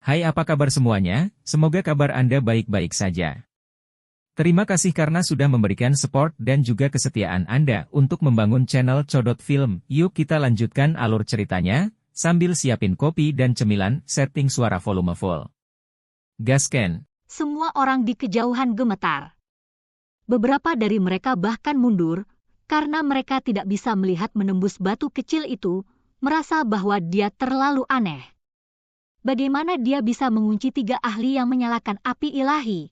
Hai, apa kabar semuanya? Semoga kabar Anda baik-baik saja. Terima kasih karena sudah memberikan support dan juga kesetiaan Anda untuk membangun channel Codot Film. Yuk kita lanjutkan alur ceritanya, sambil siapin kopi dan cemilan, setting suara volume full. Gasken. Semua orang di kejauhan gemetar. Beberapa dari mereka bahkan mundur, karena mereka tidak bisa melihat menembus batu kecil itu, merasa bahwa dia terlalu aneh. Bagaimana dia bisa mengunci 3 ahli yang menyalakan api ilahi?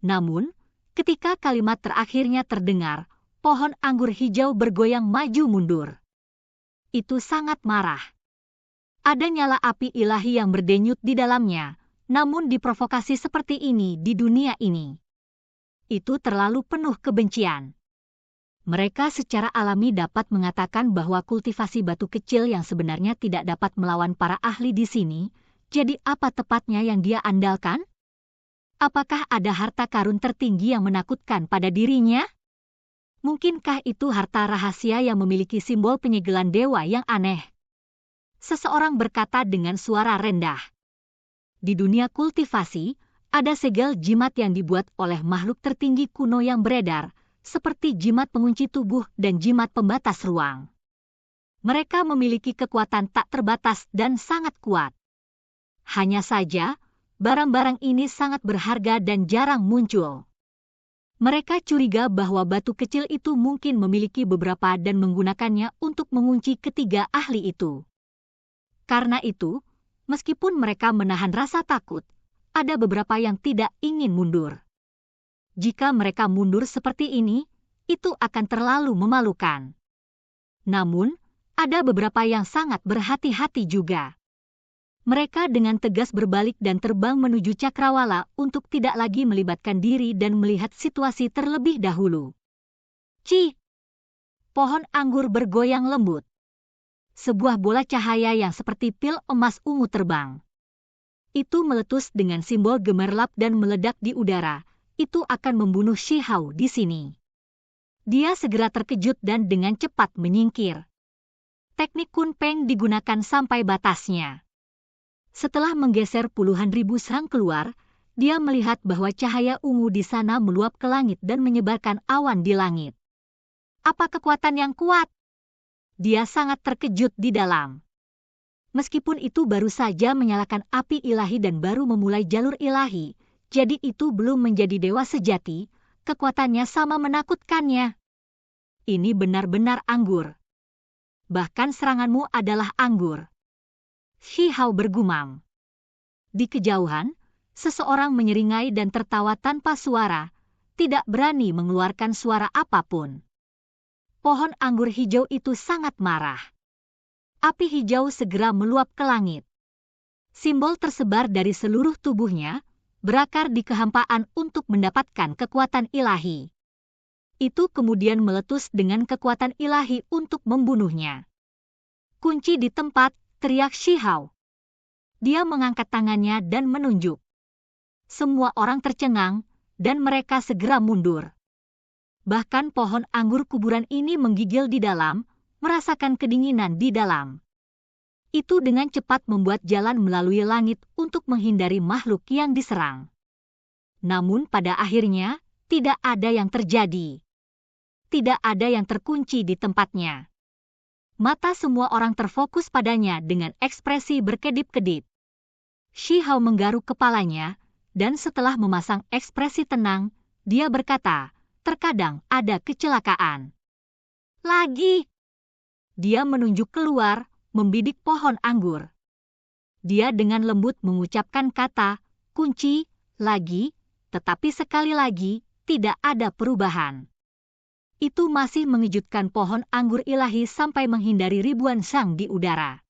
Namun, ketika kalimat terakhirnya terdengar, pohon anggur hijau bergoyang maju mundur. Itu sangat marah. Ada nyala api ilahi yang berdenyut di dalamnya, namun diprovokasi seperti ini di dunia ini. Itu terlalu penuh kebencian. Mereka secara alami dapat mengatakan bahwa kultivasi batu kecil yang sebenarnya tidak dapat melawan para ahli di sini, jadi apa tepatnya yang dia andalkan? Apakah ada harta karun tertinggi yang menakutkan pada dirinya? Mungkinkah itu harta rahasia yang memiliki simbol penyegelan dewa yang aneh? Seseorang berkata dengan suara rendah. Di dunia kultivasi, ada segel jimat yang dibuat oleh makhluk tertinggi kuno yang beredar, seperti jimat pengunci tubuh dan jimat pembatas ruang. Mereka memiliki kekuatan tak terbatas dan sangat kuat. Hanya saja, barang-barang ini sangat berharga dan jarang muncul. Mereka curiga bahwa batu kecil itu mungkin memiliki beberapa dan menggunakannya untuk mengunci ketiga ahli itu. Karena itu, meskipun mereka menahan rasa takut, ada beberapa yang tidak ingin mundur. Jika mereka mundur seperti ini, itu akan terlalu memalukan. Namun, ada beberapa yang sangat berhati-hati juga. Mereka dengan tegas berbalik dan terbang menuju cakrawala untuk tidak lagi melibatkan diri dan melihat situasi terlebih dahulu. Ci! Pohon anggur bergoyang lembut. Sebuah bola cahaya yang seperti pil emas ungu terbang. Itu meletus dengan simbol gemerlap dan meledak di udara. Itu akan membunuh Shihao di sini. Dia segera terkejut dan dengan cepat menyingkir. Teknik Kun Peng digunakan sampai batasnya. Setelah menggeser puluhan ribu sang keluar, dia melihat bahwa cahaya ungu di sana meluap ke langit dan menyebarkan awan di langit. Apa kekuatan yang kuat? Dia sangat terkejut di dalam. Meskipun itu baru saja menyalakan api ilahi dan baru memulai jalur ilahi, jadi itu belum menjadi dewa sejati, kekuatannya sama menakutkannya. Ini benar-benar anggur. Bahkan seranganmu adalah anggur. Shihao bergumam. Di kejauhan, seseorang menyeringai dan tertawa tanpa suara, tidak berani mengeluarkan suara apapun. Pohon anggur hijau itu sangat marah. Api hijau segera meluap ke langit. Simbol tersebar dari seluruh tubuhnya, berakar di kehampaan untuk mendapatkan kekuatan ilahi. Itu kemudian meletus dengan kekuatan ilahi untuk membunuhnya. Kunci di tempat, teriak Shihao. Dia mengangkat tangannya dan menunjuk. Semua orang tercengang, dan mereka segera mundur. Bahkan pohon anggur kuburan ini menggigil di dalam, merasakan kedinginan di dalam. Itu dengan cepat membuat jalan melalui langit untuk menghindari makhluk yang diserang. Namun pada akhirnya, tidak ada yang terjadi. Tidak ada yang terkunci di tempatnya. Mata semua orang terfokus padanya dengan ekspresi berkedip-kedip. Shihao menggaruk kepalanya, dan setelah memasang ekspresi tenang, dia berkata, terkadang ada kecelakaan. Lagi! Dia menunjuk keluar, membidik pohon anggur. Dia dengan lembut mengucapkan kata, kunci, lagi, tetapi sekali lagi, tidak ada perubahan. Itu masih mengejutkan pohon anggur ilahi sampai menghindari ribuan sang di udara.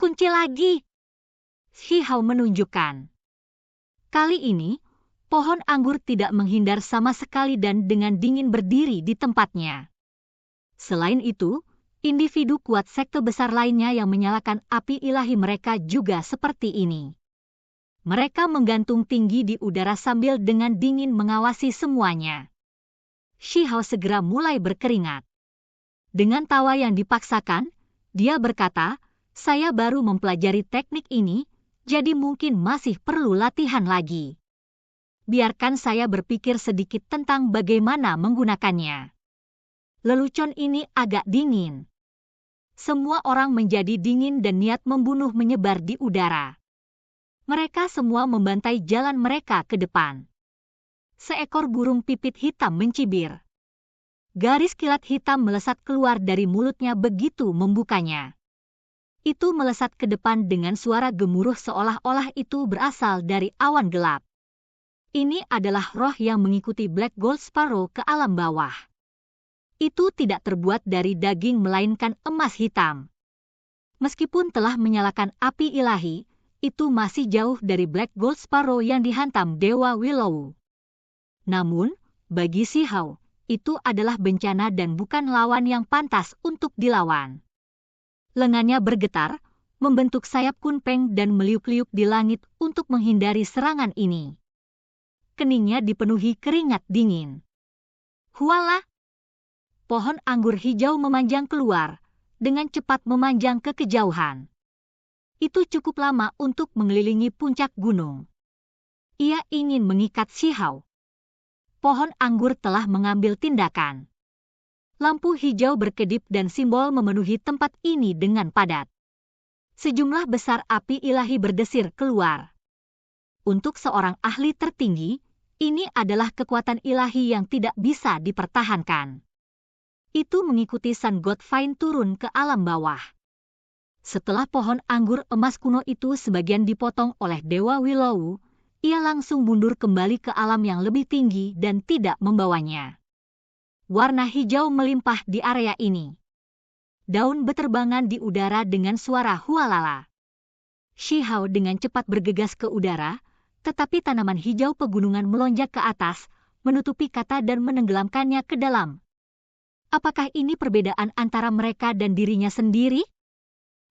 Kunci lagi! Shihao menunjukkan. Kali ini, pohon anggur tidak menghindar sama sekali dan dengan dingin berdiri di tempatnya. Selain itu, individu kuat sekte besar lainnya yang menyalakan api ilahi mereka juga seperti ini. Mereka menggantung tinggi di udara sambil dengan dingin mengawasi semuanya. Shihao segera mulai berkeringat. Dengan tawa yang dipaksakan, dia berkata, saya baru mempelajari teknik ini, jadi mungkin masih perlu latihan lagi. Biarkan saya berpikir sedikit tentang bagaimana menggunakannya. Lelucon ini agak dingin. Semua orang menjadi dingin dan niat membunuh menyebar di udara. Mereka semua membantai jalan mereka ke depan. Seekor burung pipit hitam mencibir. Garis kilat hitam melesat keluar dari mulutnya begitu membukanya. Itu melesat ke depan dengan suara gemuruh seolah-olah itu berasal dari awan gelap. Ini adalah roh yang mengikuti Black Gold Sparrow ke alam bawah. Itu tidak terbuat dari daging melainkan emas hitam. Meskipun telah menyalakan api ilahi, itu masih jauh dari Black Gold Sparrow yang dihantam Dewa Willow. Namun, bagi Shihao, itu adalah bencana dan bukan lawan yang pantas untuk dilawan. Lengannya bergetar, membentuk sayap kunpeng dan meliuk-liuk di langit untuk menghindari serangan ini. Keningnya dipenuhi keringat dingin. Huala! Pohon anggur hijau memanjang keluar, dengan cepat memanjang ke kejauhan. Itu cukup lama untuk mengelilingi puncak gunung. Ia ingin mengikat Shihao. Pohon anggur telah mengambil tindakan. Lampu hijau berkedip dan simbol memenuhi tempat ini dengan padat. Sejumlah besar api ilahi berdesir keluar. Untuk seorang ahli tertinggi, ini adalah kekuatan ilahi yang tidak bisa dipertahankan. Itu mengikuti Sun God Vine turun ke alam bawah. Setelah pohon anggur emas kuno itu sebagian dipotong oleh Dewa Willow, ia langsung mundur kembali ke alam yang lebih tinggi dan tidak membawanya. Warna hijau melimpah di area ini. Daun beterbangan di udara dengan suara hualala. Shihao dengan cepat bergegas ke udara, tetapi tanaman hijau pegunungan melonjak ke atas, menutupi kata dan menenggelamkannya ke dalam. Apakah ini perbedaan antara mereka dan dirinya sendiri?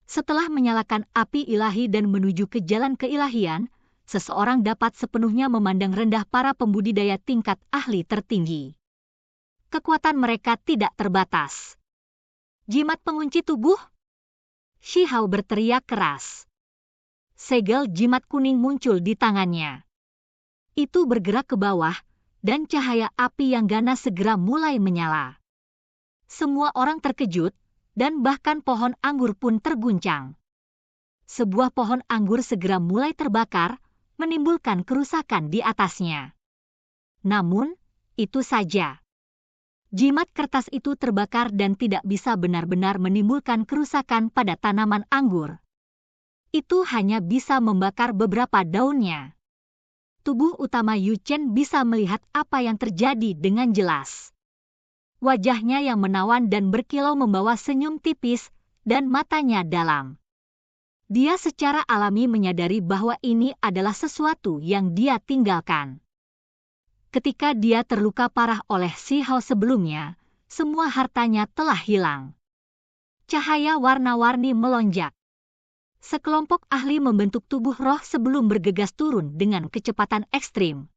Setelah menyalakan api ilahi dan menuju ke jalan keilahian, seseorang dapat sepenuhnya memandang rendah para pembudidaya tingkat ahli tertinggi. Kekuatan mereka tidak terbatas. Jimat pengunci tubuh? Shihao berteriak keras. Segel jimat kuning muncul di tangannya. Itu bergerak ke bawah, dan cahaya api yang ganas segera mulai menyala. Semua orang terkejut, dan bahkan pohon anggur pun terguncang. Sebuah pohon anggur segera mulai terbakar, menimbulkan kerusakan di atasnya. Namun, itu saja. Jimat kertas itu terbakar dan tidak bisa benar-benar menimbulkan kerusakan pada tanaman anggur. Itu hanya bisa membakar beberapa daunnya. Tubuh utama Yu Chen bisa melihat apa yang terjadi dengan jelas. Wajahnya yang menawan dan berkilau membawa senyum tipis, dan matanya dalam. Dia secara alami menyadari bahwa ini adalah sesuatu yang dia tinggalkan. Ketika dia terluka parah oleh Shihao sebelumnya, semua hartanya telah hilang. Cahaya warna-warni melonjak. Sekelompok ahli membentuk tubuh roh sebelum bergegas turun dengan kecepatan ekstrim.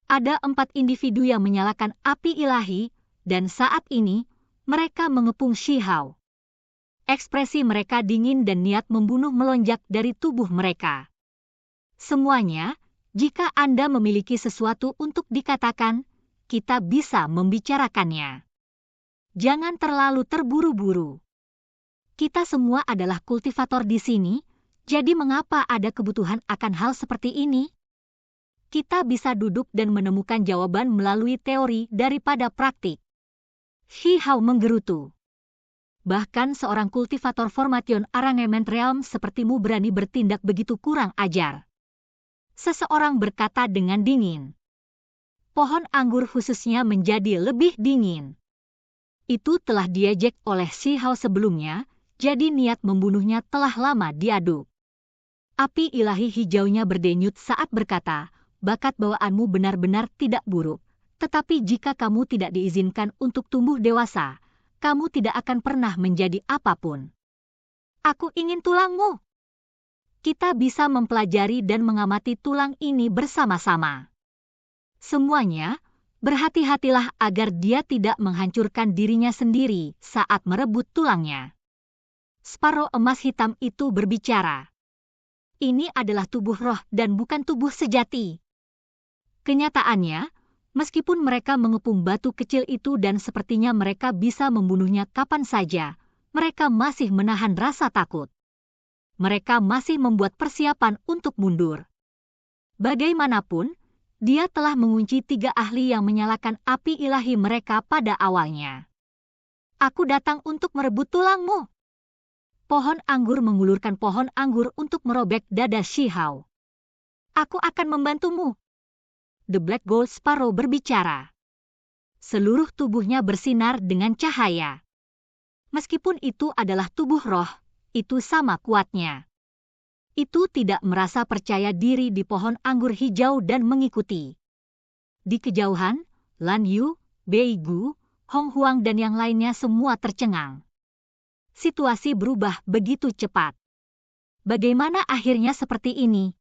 Ada 4 individu yang menyalakan api ilahi, dan saat ini, mereka mengepung Shihao. Ekspresi mereka dingin dan niat membunuh melonjak dari tubuh mereka. Semuanya, jika Anda memiliki sesuatu untuk dikatakan, kita bisa membicarakannya. Jangan terlalu terburu-buru. Kita semua adalah kultivator di sini, jadi mengapa ada kebutuhan akan hal seperti ini? Kita bisa duduk dan menemukan jawaban melalui teori daripada praktik. Shihao menggerutu. Bahkan seorang kultivator formation arrangement realm sepertimu berani bertindak begitu kurang ajar. Seseorang berkata dengan dingin. Pohon anggur khususnya menjadi lebih dingin. Itu telah diejek oleh Shihao sebelumnya, jadi niat membunuhnya telah lama diaduk. Api ilahi hijaunya berdenyut saat berkata, bakat bawaanmu benar-benar tidak buruk, tetapi jika kamu tidak diizinkan untuk tumbuh dewasa, kamu tidak akan pernah menjadi apapun. Aku ingin tulangmu. Kita bisa mempelajari dan mengamati tulang ini bersama-sama. Semuanya, berhati-hatilah agar dia tidak menghancurkan dirinya sendiri saat merebut tulangnya. Sparrow emas hitam itu berbicara. ini adalah tubuh roh dan bukan tubuh sejati. Kenyataannya, meskipun mereka mengepung batu kecil itu dan sepertinya mereka bisa membunuhnya kapan saja, mereka masih menahan rasa takut. Mereka masih membuat persiapan untuk mundur. Bagaimanapun, dia telah mengunci 3 ahli yang menyalakan api ilahi mereka pada awalnya. Aku datang untuk merebut tulangmu. Pohon anggur mengulurkan pohon anggur untuk merobek dada Shihao. Aku akan membantumu. The Black Gold Sparrow berbicara. Seluruh tubuhnya bersinar dengan cahaya. Meskipun itu adalah tubuh roh, itu sama kuatnya. Itu tidak merasa percaya diri di pohon anggur hijau dan mengikuti. Di kejauhan, Lan Yu, Bei Gu, Hong Huang dan yang lainnya semua tercengang. Situasi berubah begitu cepat. Bagaimana akhirnya seperti ini?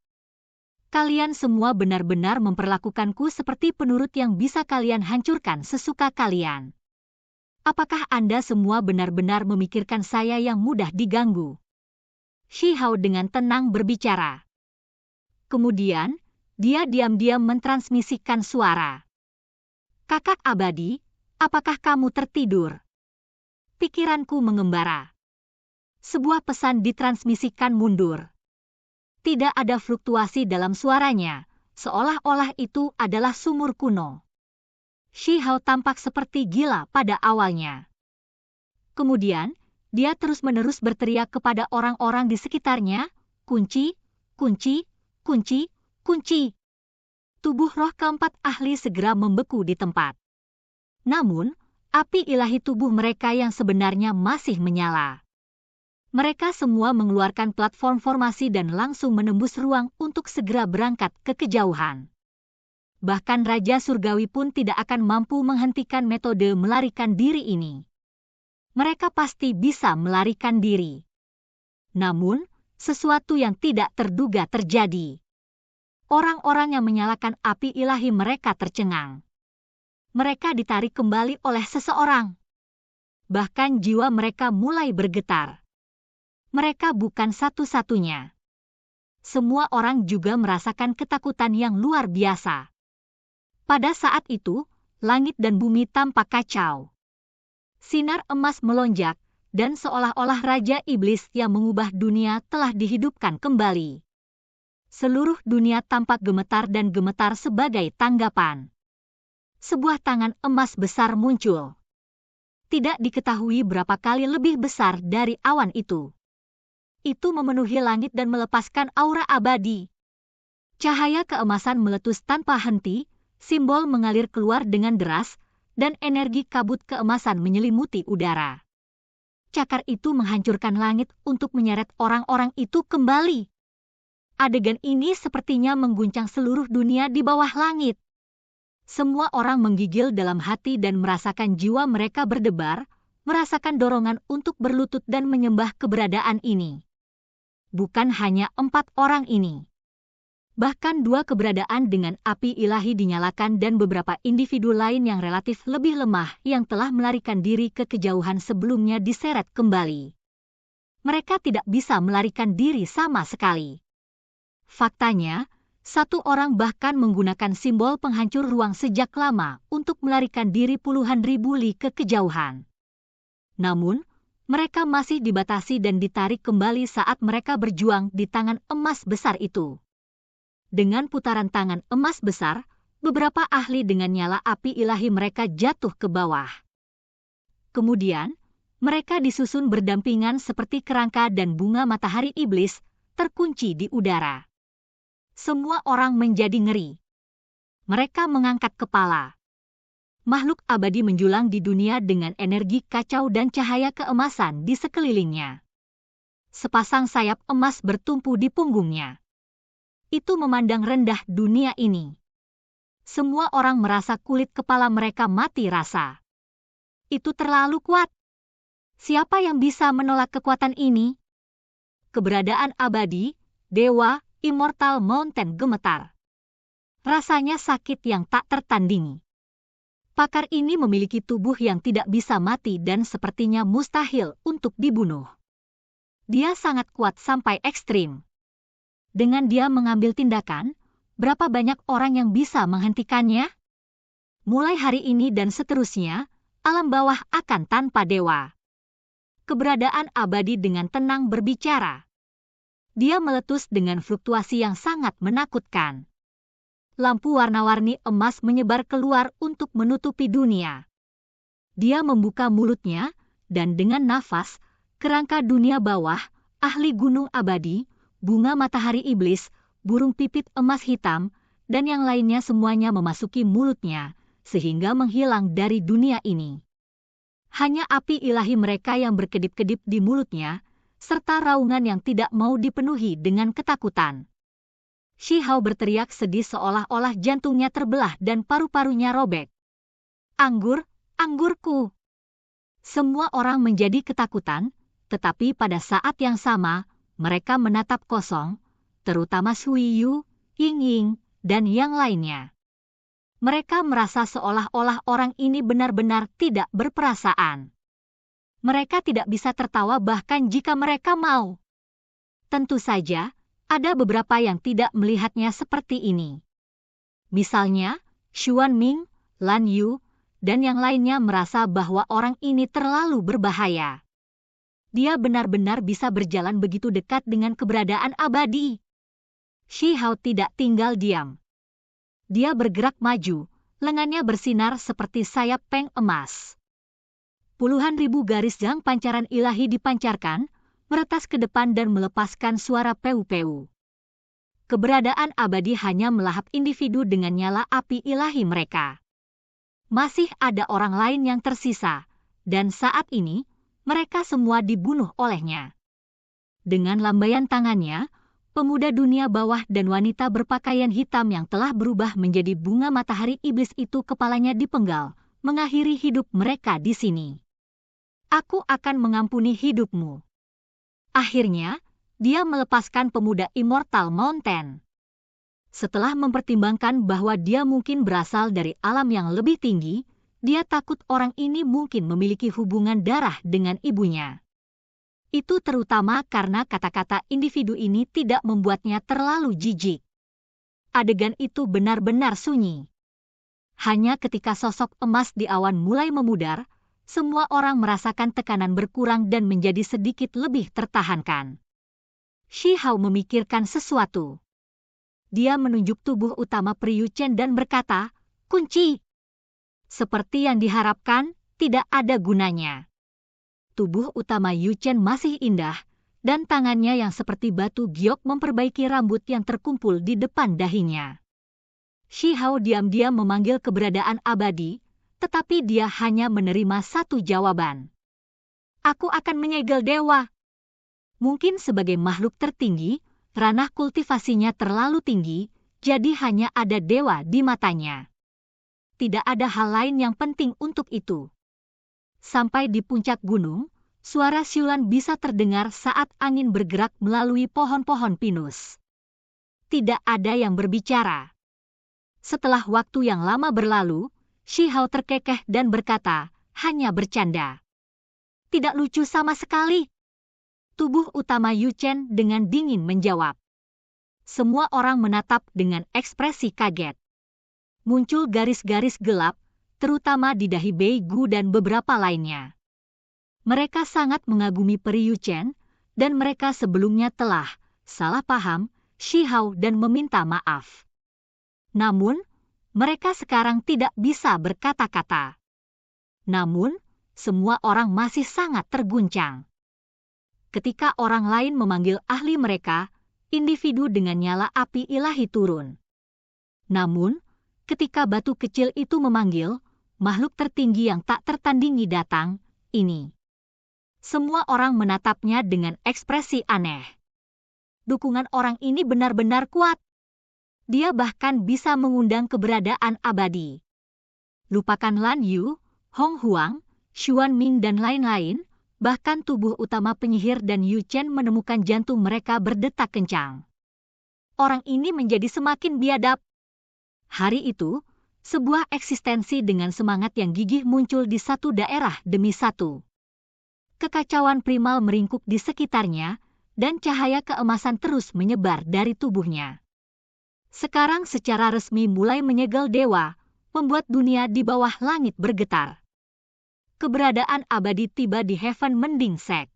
Kalian semua benar-benar memperlakukanku seperti penurut yang bisa kalian hancurkan sesuka kalian. Apakah Anda semua benar-benar memikirkan saya yang mudah diganggu? Shihao dengan tenang berbicara. Kemudian, dia diam-diam mentransmisikan suara. Kakak abadi, apakah kamu tertidur? Pikiranku mengembara. Sebuah pesan ditransmisikan mundur. Tidak ada fluktuasi dalam suaranya, seolah-olah itu adalah sumur kuno. Shihao tampak seperti gila pada awalnya. Kemudian, dia terus-menerus berteriak kepada orang-orang di sekitarnya, kunci, kunci, kunci, kunci. Tubuh roh keempat ahli segera membeku di tempat. Namun, api ilahi tubuh mereka yang sebenarnya masih menyala. Mereka semua mengeluarkan platform formasi dan langsung menembus ruang untuk segera berangkat ke kejauhan. Bahkan Raja Surgawi pun tidak akan mampu menghentikan metode melarikan diri ini. Mereka pasti bisa melarikan diri. Namun, sesuatu yang tidak terduga terjadi. Orang-orang yang menyalakan api ilahi mereka tercengang. Mereka ditarik kembali oleh seseorang. Bahkan jiwa mereka mulai bergetar. Mereka bukan satu-satunya. Semua orang juga merasakan ketakutan yang luar biasa. Pada saat itu, langit dan bumi tampak kacau. Sinar emas melonjak, dan seolah-olah Raja Iblis yang mengubah dunia telah dihidupkan kembali. Seluruh dunia tampak gemetar dan gemetar sebagai tanggapan. Sebuah tangan emas besar muncul. Tidak diketahui berapa kali lebih besar dari awan itu. Itu memenuhi langit dan melepaskan aura abadi. Cahaya keemasan meletus tanpa henti, simbol mengalir keluar dengan deras, dan energi kabut keemasan menyelimuti udara. Cakar itu menghancurkan langit untuk menyeret orang-orang itu kembali. Adegan ini sepertinya mengguncang seluruh dunia di bawah langit. Semua orang menggigil dalam hati dan merasakan jiwa mereka berdebar, merasakan dorongan untuk berlutut dan menyembah keberadaan ini. Bukan hanya 4 orang ini. Bahkan 2 keberadaan dengan api ilahi dinyalakan dan beberapa individu lain yang relatif lebih lemah yang telah melarikan diri ke kejauhan sebelumnya diseret kembali. Mereka tidak bisa melarikan diri sama sekali. Faktanya, 1 orang bahkan menggunakan simbol penghancur ruang sejak lama untuk melarikan diri puluhan ribu li ke kejauhan. Namun, mereka masih dibatasi dan ditarik kembali saat mereka berjuang di tangan emas besar itu. Dengan putaran tangan emas besar, beberapa ahli dengan nyala api ilahi mereka jatuh ke bawah. Kemudian, mereka disusun berdampingan seperti kerangka dan bunga matahari iblis, terkunci di udara. Semua orang menjadi ngeri. Mereka mengangkat kepala. Makhluk abadi menjulang di dunia dengan energi kacau dan cahaya keemasan di sekelilingnya. Sepasang sayap emas bertumpu di punggungnya. Itu memandang rendah dunia ini. Semua orang merasa kulit kepala mereka mati rasa. Itu terlalu kuat. Siapa yang bisa menolak kekuatan ini? Keberadaan abadi, dewa, Immortal Mountain gemetar. Rasanya sakit yang tak tertandingi. Pakar ini memiliki tubuh yang tidak bisa mati dan sepertinya mustahil untuk dibunuh. Dia sangat kuat sampai ekstrim. Dengan dia mengambil tindakan, berapa banyak orang yang bisa menghentikannya? Mulai hari ini dan seterusnya, alam bawah akan tanpa dewa. Keberadaan abadi dengan tenang berbicara. Dia meletus dengan fluktuasi yang sangat menakutkan. Lampu warna-warni emas menyebar keluar untuk menutupi dunia. Dia membuka mulutnya, dan dengan nafas, kerangka dunia bawah, ahli gunung abadi, bunga matahari iblis, burung pipit emas hitam, dan yang lainnya semuanya memasuki mulutnya, sehingga menghilang dari dunia ini. Hanya api ilahi mereka yang berkedip-kedip di mulutnya, serta raungan yang tidak mau dipenuhi dengan ketakutan. Shi Hao berteriak sedih seolah-olah jantungnya terbelah dan paru-parunya robek. Anggur, anggurku! Semua orang menjadi ketakutan, tetapi pada saat yang sama, mereka menatap kosong, terutama Sui Yu, Ying Ying, dan yang lainnya. Mereka merasa seolah-olah orang ini benar-benar tidak berperasaan. Mereka tidak bisa tertawa bahkan jika mereka mau. Tentu saja, ada beberapa yang tidak melihatnya seperti ini. Misalnya, Xuan Ming, Lan Yu, dan yang lainnya merasa bahwa orang ini terlalu berbahaya. Dia benar-benar bisa berjalan begitu dekat dengan keberadaan abadi. Shi Hao tidak tinggal diam. Dia bergerak maju, lengannya bersinar seperti sayap peng emas. Puluhan ribu garis jang pancaran ilahi dipancarkan, meretas ke depan dan melepaskan suara peu-peu. Keberadaan abadi hanya melahap individu dengan nyala api ilahi mereka. Masih ada orang lain yang tersisa, dan saat ini, mereka semua dibunuh olehnya. Dengan lambaian tangannya, pemuda dunia bawah dan wanita berpakaian hitam yang telah berubah menjadi bunga matahari iblis itu kepalanya dipenggal, mengakhiri hidup mereka di sini. Aku akan mengampuni hidupmu. Akhirnya, dia melepaskan pemuda Immortal Mountain. Setelah mempertimbangkan bahwa dia mungkin berasal dari alam yang lebih tinggi, dia takut orang ini mungkin memiliki hubungan darah dengan ibunya. Itu terutama karena kata-kata individu ini tidak membuatnya terlalu jijik. Adegan itu benar-benar sunyi. Hanya ketika sosok emas di awan mulai memudar, semua orang merasakan tekanan berkurang dan menjadi sedikit lebih tertahankan. Shi Hao memikirkan sesuatu. Dia menunjuk tubuh utama Pri Yu Chen dan berkata, kunci. Seperti yang diharapkan, tidak ada gunanya. Tubuh utama Yu Chen masih indah, dan tangannya yang seperti batu giok memperbaiki rambut yang terkumpul di depan dahinya. Shi Hao diam-diam memanggil keberadaan abadi, tetapi dia hanya menerima satu jawaban. Aku akan menyegel dewa. Mungkin sebagai makhluk tertinggi, ranah kultivasinya terlalu tinggi, jadi hanya ada dewa di matanya. Tidak ada hal lain yang penting untuk itu. Sampai di puncak gunung, suara siulan bisa terdengar saat angin bergerak melalui pohon-pohon pinus. Tidak ada yang berbicara. Setelah waktu yang lama berlalu, Shi Hao terkekeh dan berkata, hanya bercanda. Tidak lucu sama sekali. Tubuh utama Yu Chen dengan dingin menjawab. Semua orang menatap dengan ekspresi kaget. Muncul garis-garis gelap, terutama di dahi Bei Gu dan beberapa lainnya. Mereka sangat mengagumi Pri Yu Chen, dan mereka sebelumnya telah salah paham Shi Hao dan meminta maaf. Namun, mereka sekarang tidak bisa berkata-kata. Namun, semua orang masih sangat terguncang. Ketika orang lain memanggil ahli mereka, individu dengan nyala api ilahi turun. Namun, ketika batu kecil itu memanggil, makhluk tertinggi yang tak tertandingi datang, ini. Semua orang menatapnya dengan ekspresi aneh. Dukungan orang ini benar-benar kuat. Dia bahkan bisa mengundang keberadaan abadi. Lupakan Lan Yu, Hong Huang, Xuan Ming dan lain-lain, bahkan tubuh utama penyihir dan Yu Chen menemukan jantung mereka berdetak kencang. Orang ini menjadi semakin biadab. Hari itu, sebuah eksistensi dengan semangat yang gigih muncul di satu daerah demi satu. Kekacauan primal meringkuk di sekitarnya, dan cahaya keemasan terus menyebar dari tubuhnya. Sekarang secara resmi mulai menyegel dewa, membuat dunia di bawah langit bergetar. Keberadaan abadi tiba di Heaven Mending Sek.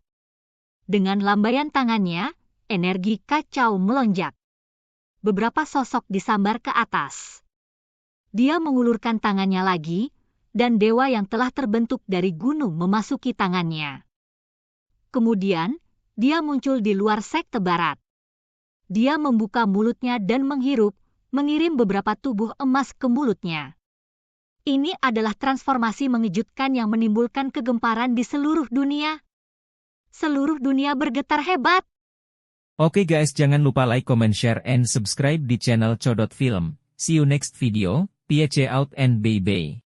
Dengan lambaian tangannya, energi kacau melonjak. Beberapa sosok disambar ke atas. Dia mengulurkan tangannya lagi, dan dewa yang telah terbentuk dari gunung memasuki tangannya. Kemudian, dia muncul di luar sekte barat. Dia membuka mulutnya dan menghirup, mengirim beberapa tubuh emas ke mulutnya. Ini adalah transformasi mengejutkan yang menimbulkan kegemparan di seluruh dunia. Seluruh dunia bergetar hebat. Oke guys, jangan lupa like, comment, share, and subscribe di channel Codot Film. See you next video. Peace out and bye-bye.